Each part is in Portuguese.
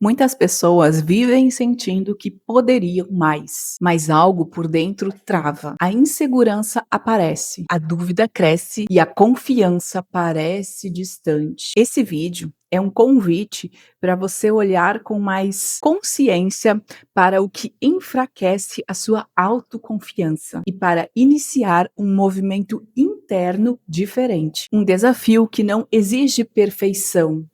Muitas pessoas vivem sentindo que poderiam mais, mas algo por dentro trava. A insegurança aparece, a dúvida cresce e a confiança parece distante. Esse vídeo é um convite para você olhar com mais consciência para o que enfraquece a sua autoconfiança e para iniciar um movimento interno diferente. Um desafio que não exige perfeição,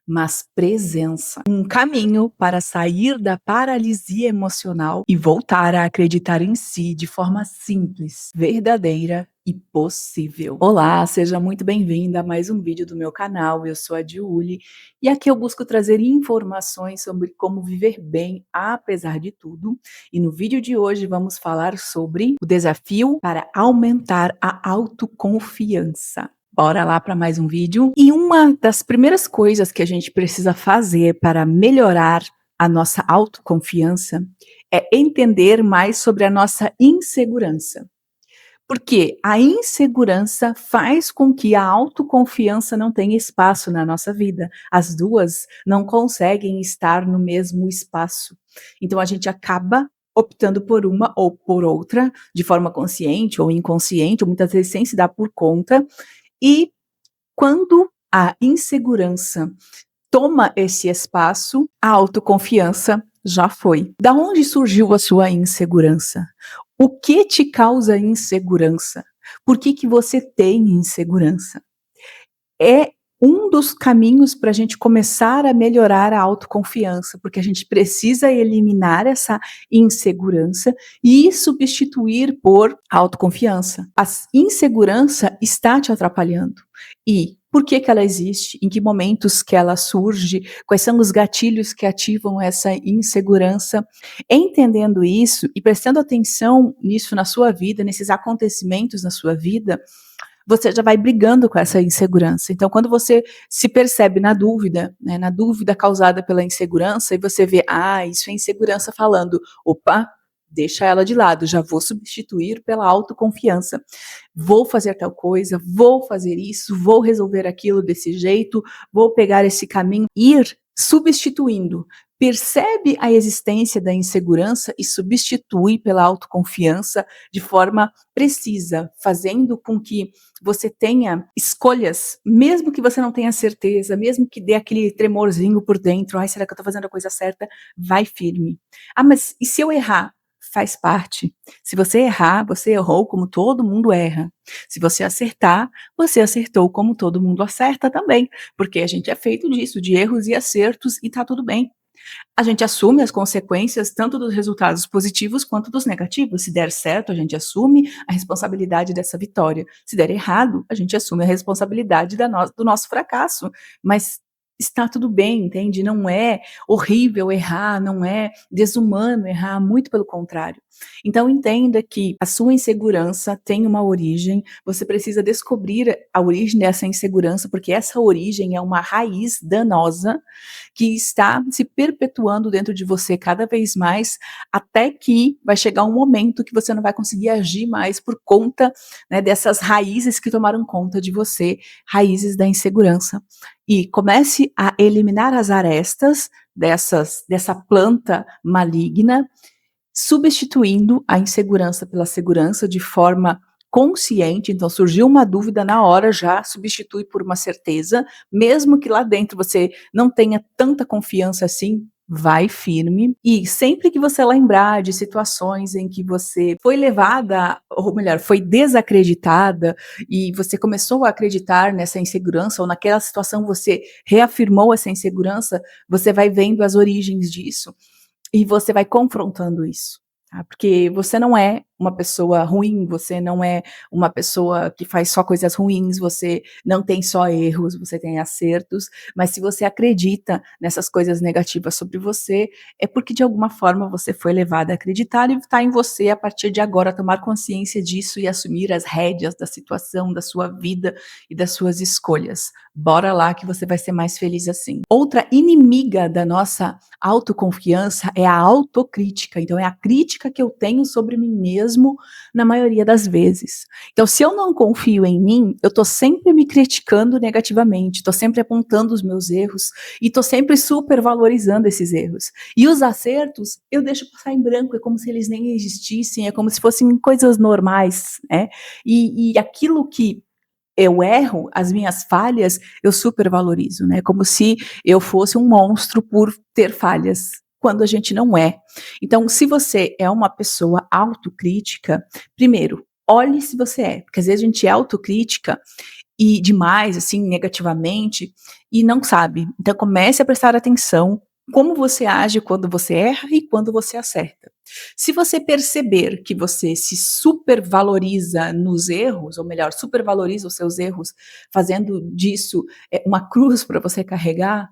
mas presença. Um caminho para sair da paralisia emocional e voltar a acreditar em si de forma simples, verdadeira e possível. Olá, seja muito bem-vinda a mais um vídeo do meu canal. Eu sou a Diuli e aqui eu busco trazer informações sobre como viver bem apesar de tudo. E no vídeo de hoje vamos falar sobre o desafio para aumentar a autoconfiança. Bora lá para mais um vídeo. E uma das primeiras coisas que a gente precisa fazer para melhorar a nossa autoconfiança é entender mais sobre a nossa insegurança. Porque a insegurança faz com que a autoconfiança não tenha espaço na nossa vida. As duas não conseguem estar no mesmo espaço. Então a gente acaba optando por uma ou por outra, de forma consciente ou inconsciente, ou muitas vezes sem se dar por conta, e quando a insegurança toma esse espaço, a autoconfiança já foi. Da onde surgiu a sua insegurança? O que te causa insegurança? Por que você tem insegurança? É um dos caminhos para a gente começar a melhorar a autoconfiança, porque a gente precisa eliminar essa insegurança e substituir por autoconfiança. A insegurança está te atrapalhando. E por que ela existe? Em que momentos que ela surge? Quais são os gatilhos que ativam essa insegurança? Entendendo isso e prestando atenção nisso na sua vida, nesses acontecimentos na sua vida, você já vai brigando com essa insegurança. Então, quando você se percebe na dúvida, né, na dúvida causada pela insegurança, e você vê, isso é insegurança falando, opa, deixa ela de lado, já vou substituir pela autoconfiança. Vou fazer tal coisa, vou fazer isso, vou resolver aquilo desse jeito, vou pegar esse caminho, ir substituindo. Percebe a existência da insegurança e substitui pela autoconfiança de forma precisa, fazendo com que você tenha escolhas, mesmo que você não tenha certeza, mesmo que dê aquele tremorzinho por dentro, ai, será que eu tô fazendo a coisa certa? Vai firme. Mas e se eu errar? Faz parte. Se você errar, você errou como todo mundo erra. Se você acertar, você acertou como todo mundo acerta também, porque a gente é feito disso, de erros e acertos, e tá tudo bem. A gente assume as consequências tanto dos resultados positivos quanto dos negativos. Se der certo, a gente assume a responsabilidade dessa vitória. Se der errado, a gente assume a responsabilidade do nosso fracasso. Mas está tudo bem, entende? Não é horrível errar, não é desumano errar, muito pelo contrário. Então entenda que a sua insegurança tem uma origem, você precisa descobrir a origem dessa insegurança, porque essa origem é uma raiz danosa que está se perpetuando dentro de você cada vez mais, até que vai chegar um momento que você não vai conseguir agir mais por conta, né, dessas raízes que tomaram conta de você, raízes da insegurança. E comece a eliminar as arestas dessa planta maligna, substituindo a insegurança pela segurança de forma consciente. Então surgiu uma dúvida, na hora já substitui por uma certeza, mesmo que lá dentro você não tenha tanta confiança assim, vai firme. E sempre que você lembrar de situações em que você foi levada, ou melhor, foi desacreditada, e você começou a acreditar nessa insegurança, ou naquela situação você reafirmou essa insegurança, você vai vendo as origens disso e você vai confrontando isso, tá? Porque você não é uma pessoa ruim, você não é uma pessoa que faz só coisas ruins, você não tem só erros, você tem acertos, mas se você acredita nessas coisas negativas sobre você, é porque de alguma forma você foi levada a acreditar, e está em você a partir de agora tomar consciência disso e assumir as rédeas da situação, da sua vida e das suas escolhas. Bora lá que você vai ser mais feliz assim. Outra inimiga da nossa autoconfiança é a autocrítica. Então é a crítica que eu tenho sobre mim mesma mesmo na maioria das vezes. Então, se eu não confio em mim, eu tô sempre me criticando negativamente, tô sempre apontando os meus erros e tô sempre supervalorizando esses erros. E os acertos, eu deixo passar em branco, é como se eles nem existissem, é como se fossem coisas normais, né? E aquilo que eu erro, as minhas falhas, eu supervalorizo, né? Como se eu fosse um monstro por ter falhas, quando a gente não é. Então, se você é uma pessoa autocrítica, primeiro, olhe se você é, porque às vezes a gente é autocrítica e demais, assim, negativamente, e não sabe. Então, comece a prestar atenção como você age quando você erra e quando você acerta. Se você perceber que você se supervaloriza nos erros, ou melhor, supervaloriza os seus erros, fazendo disso uma cruz para você carregar,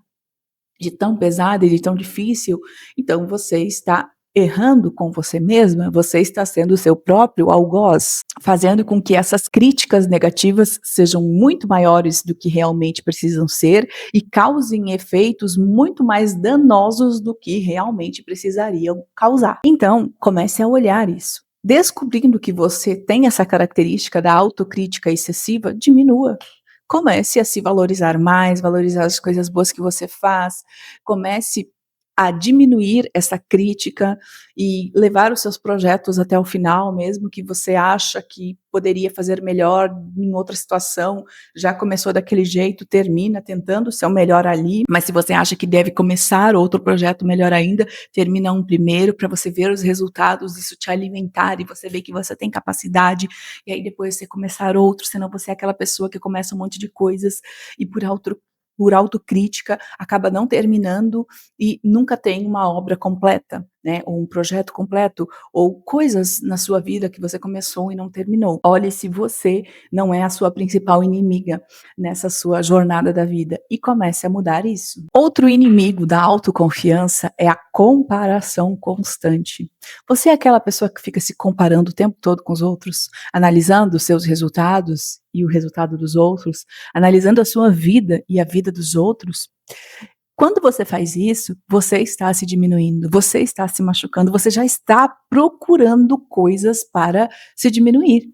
de tão pesada e de tão difícil, então você está errando com você mesma, você está sendo o seu próprio algoz, fazendo com que essas críticas negativas sejam muito maiores do que realmente precisam ser e causem efeitos muito mais danosos do que realmente precisariam causar. Então, comece a olhar isso. Descobrindo que você tem essa característica da autocrítica excessiva, diminua. Comece a se valorizar mais, valorizar as coisas boas que você faz, comece a diminuir essa crítica e levar os seus projetos até o final, mesmo que você acha que poderia fazer melhor em outra situação, já começou daquele jeito, termina tentando o seu melhor ali, mas se você acha que deve começar outro projeto melhor ainda, termina um primeiro para você ver os resultados, isso te alimentar e você ver que você tem capacidade, e aí depois você começar outro, senão você é aquela pessoa que começa um monte de coisas e por autocrítica acaba não terminando e nunca tem uma obra completa, né, ou um projeto completo, ou coisas na sua vida que você começou e não terminou. Olhe se você não é a sua principal inimiga nessa sua jornada da vida e comece a mudar isso. Outro inimigo da autoconfiança é a comparação constante. Você é aquela pessoa que fica se comparando o tempo todo com os outros, analisando os seus resultados e o resultado dos outros, analisando a sua vida e a vida dos outros? Quando você faz isso, você está se diminuindo, você está se machucando, você já está procurando coisas para se diminuir.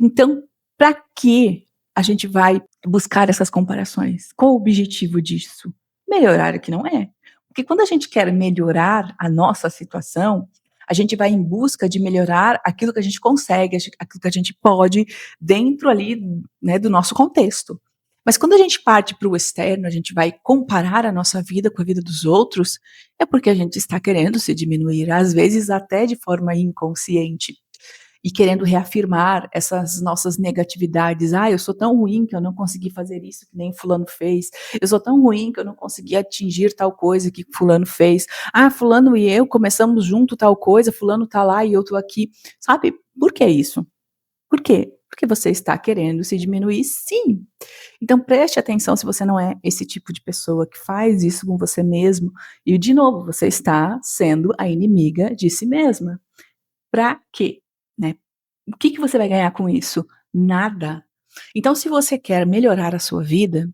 Então, para que a gente vai buscar essas comparações? Qual o objetivo disso? Melhorar o que não é. Porque quando a gente quer melhorar a nossa situação, a gente vai em busca de melhorar aquilo que a gente consegue, aquilo que a gente pode, dentro ali, né, do nosso contexto. Mas quando a gente parte para o externo, a gente vai comparar a nossa vida com a vida dos outros, é porque a gente está querendo se diminuir, às vezes até de forma inconsciente e querendo reafirmar essas nossas negatividades. Ah, eu sou tão ruim que eu não consegui fazer isso que nem fulano fez. Eu sou tão ruim que eu não consegui atingir tal coisa que fulano fez. Ah, fulano e eu começamos junto tal coisa, fulano tá lá e eu tô aqui. Sabe? Por que isso? Por quê? Porque você está querendo se diminuir, sim. Então preste atenção se você não é esse tipo de pessoa que faz isso com você mesmo. E de novo, você está sendo a inimiga de si mesma. Para quê? Né? O que você vai ganhar com isso? Nada. Então, se você quer melhorar a sua vida,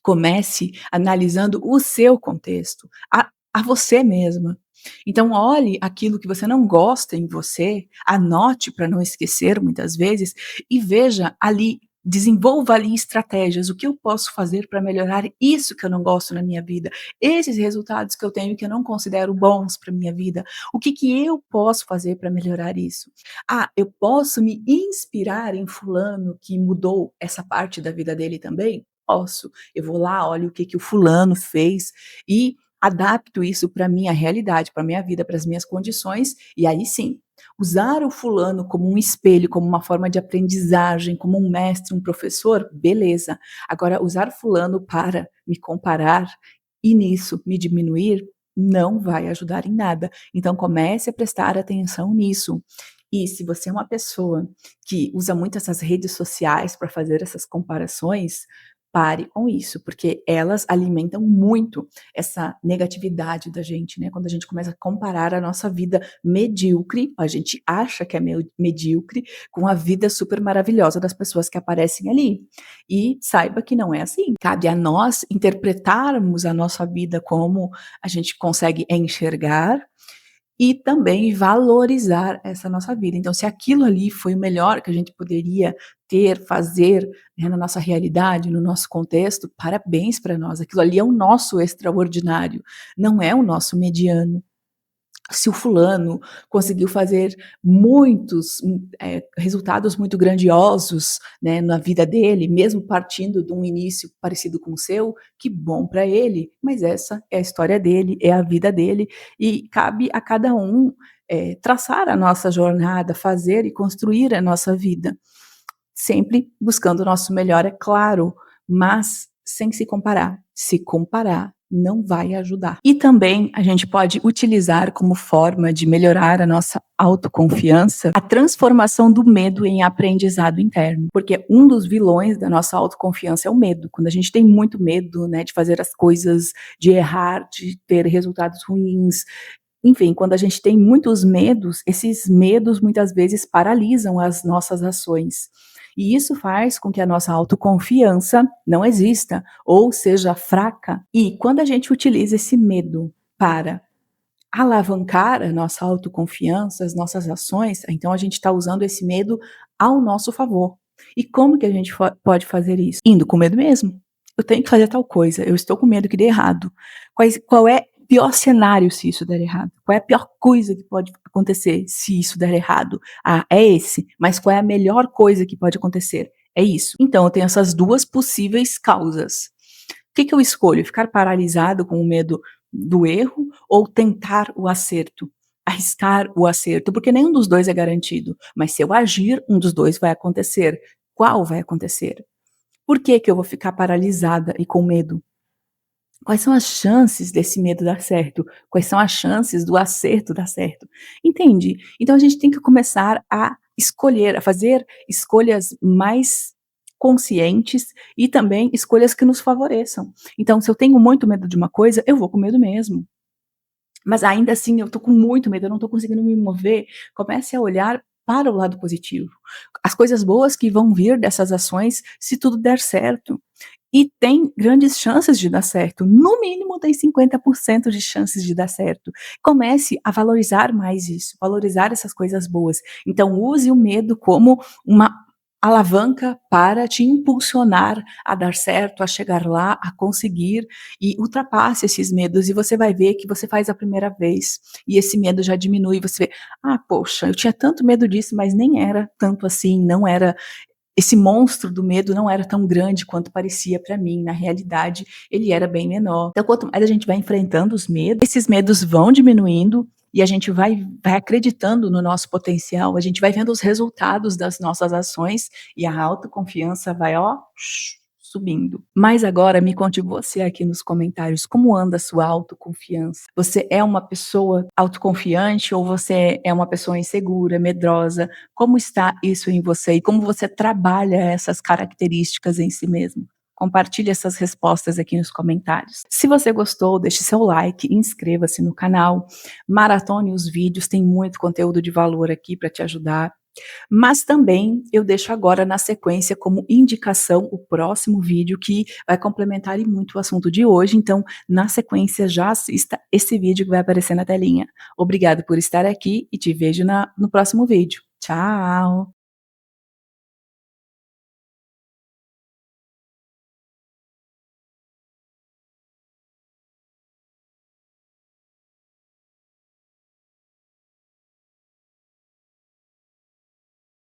comece analisando o seu contexto, a você mesma. Então, olhe aquilo que você não gosta em você, anote para não esquecer muitas vezes, e veja ali, desenvolva ali estratégias. O que eu posso fazer para melhorar isso que eu não gosto na minha vida? Esses resultados que eu tenho que eu não considero bons para minha vida. O que eu posso fazer para melhorar isso? Ah, eu posso me inspirar em fulano que mudou essa parte da vida dele também? Posso. Eu vou lá, olho o que o fulano fez e adapto isso para minha realidade, para minha vida, para as minhas condições, e aí sim, usar o fulano como um espelho, como uma forma de aprendizagem, como um mestre, um professor, beleza. Agora, usar fulano para me comparar e nisso me diminuir, não vai ajudar em nada. Então comece a prestar atenção nisso. E se você é uma pessoa que usa muito essas redes sociais para fazer essas comparações, pare com isso, porque elas alimentam muito essa negatividade da gente, né? Quando a gente começa a comparar a nossa vida medíocre, a gente acha que é medíocre, com a vida super maravilhosa das pessoas que aparecem ali. E saiba que não é assim. Cabe a nós interpretarmos a nossa vida como a gente consegue enxergar e também valorizar essa nossa vida. Então, se aquilo ali foi o melhor que a gente poderia ter, fazer, né, na nossa realidade, no nosso contexto, parabéns para nós. Aquilo ali é o nosso extraordinário, não é o nosso mediano. Se o fulano conseguiu fazer muitos, resultados muito grandiosos, né, na vida dele, mesmo partindo de um início parecido com o seu, que bom para ele, mas essa é a história dele, é a vida dele, e cabe a cada um, traçar a nossa jornada, fazer e construir a nossa vida. Sempre buscando o nosso melhor, é claro, mas sem se comparar. Se comparar não vai ajudar. E também a gente pode utilizar como forma de melhorar a nossa autoconfiança a transformação do medo em aprendizado interno, porque um dos vilões da nossa autoconfiança é o medo. Quando a gente tem muito medo, né, de fazer as coisas, de errar, de ter resultados ruins, enfim, quando a gente tem muitos medos, esses medos muitas vezes paralisam as nossas ações. E isso faz com que a nossa autoconfiança não exista ou seja fraca. E quando a gente utiliza esse medo para alavancar a nossa autoconfiança, as nossas ações, então a gente está usando esse medo ao nosso favor. E como que a gente pode fazer isso? Indo com medo mesmo. Eu tenho que fazer tal coisa, eu estou com medo que dê errado. Qual é o pior cenário se isso der errado? Qual é a pior coisa que pode acontecer se isso der errado? Ah, é esse. Mas qual é a melhor coisa que pode acontecer? É isso. Então eu tenho essas duas possíveis causas. O que que eu escolho? Ficar paralisado com o medo do erro ou tentar o acerto? Arriscar o acerto, porque nenhum dos 2 é garantido, mas se eu agir, um dos 2 vai acontecer. Qual vai acontecer? Por que que eu vou ficar paralisada e com medo? Quais são as chances desse medo dar certo? Quais são as chances do acerto dar certo? Entende? Então a gente tem que começar a escolher, a fazer escolhas mais conscientes e também escolhas que nos favoreçam. Então, se eu tenho muito medo de uma coisa, eu vou com medo mesmo. Mas ainda assim eu tô com muito medo, eu não tô conseguindo me mover. Comece a olhar para o lado positivo. As coisas boas que vão vir dessas ações se tudo der certo. E tem grandes chances de dar certo, no mínimo tem 50% de chances de dar certo. Comece a valorizar mais isso, valorizar essas coisas boas. Então use o medo como uma alavanca para te impulsionar a dar certo, a chegar lá, a conseguir e ultrapasse esses medos e você vai ver que você faz a primeira vez e esse medo já diminui, você vê: "Ah, poxa, eu tinha tanto medo disso, mas nem era tanto assim, não era esse monstro do medo não era tão grande quanto parecia para mim, na realidade, ele era bem menor". Então, quanto mais a gente vai enfrentando os medos, esses medos vão diminuindo e a gente vai acreditando no nosso potencial, a gente vai vendo os resultados das nossas ações e a autoconfiança vai, ó, subindo. Mas agora me conte você aqui nos comentários, como anda a sua autoconfiança? Você é uma pessoa autoconfiante ou você é uma pessoa insegura, medrosa? Como está isso em você e como você trabalha essas características em si mesmo? Compartilhe essas respostas aqui nos comentários. Se você gostou, deixe seu like, inscreva-se no canal, maratone os vídeos, tem muito conteúdo de valor aqui para te ajudar. Mas também eu deixo agora na sequência como indicação o próximo vídeo que vai complementar e muito o assunto de hoje, então na sequência já assista esse vídeo que vai aparecer na telinha. Obrigado por estar aqui e te vejo no próximo vídeo. Tchau!